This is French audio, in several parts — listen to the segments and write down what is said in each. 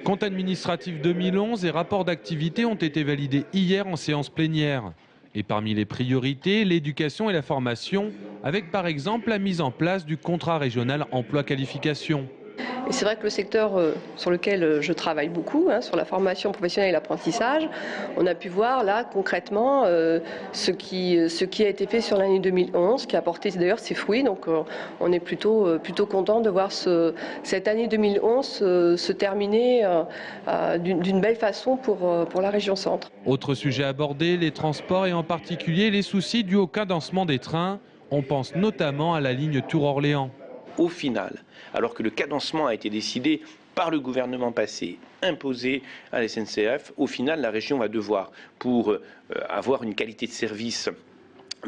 Compte administratif 2011 et rapport d'activité ont été validés hier en séance plénière. Et parmi les priorités, l'éducation et la formation, avec par exemple la mise en place du contrat régional emploi-qualification. Et c'est vrai que le secteur sur lequel je travaille beaucoup, sur la formation professionnelle et l'apprentissage, on a pu voir là concrètement ce qui a été fait sur l'année 2011, qui a porté d'ailleurs ses fruits. Donc on est plutôt content de voir cette année 2011 se terminer d'une belle façon pour la région Centre. Autre sujet abordé, les transports et en particulier les soucis dus au cadencement des trains. On pense notamment à la ligne Tours-Orléans. Au final, alors que le cadencement a été décidé par le gouvernement passé, imposé à la SNCF, au final, la région va devoir, pour avoir une qualité de service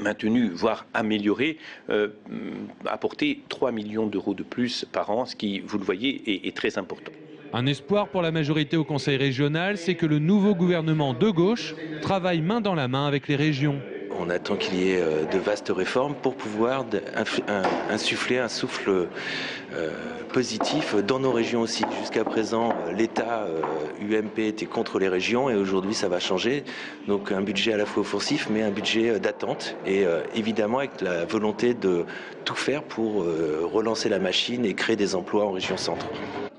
maintenue, voire améliorée, apporter 3 millions d'euros de plus par an, ce qui, vous le voyez, est très important. Un espoir pour la majorité au Conseil régional, c'est que le nouveau gouvernement de gauche travaille main dans la main avec les régions. On attend qu'il y ait de vastes réformes pour pouvoir insuffler un souffle positif dans nos régions aussi. Jusqu'à présent, l'État UMP était contre les régions et aujourd'hui ça va changer. Donc un budget à la fois offensif mais un budget d'attente et évidemment avec la volonté de tout faire pour relancer la machine et créer des emplois en région Centre.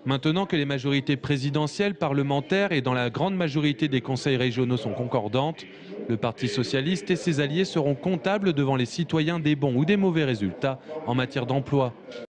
Maintenant que les majorités présidentielles, parlementaires et dans la grande majorité des conseils régionaux sont concordantes, le Parti socialiste et ses alliés seront comptables devant les citoyens des bons ou des mauvais résultats en matière d'emploi.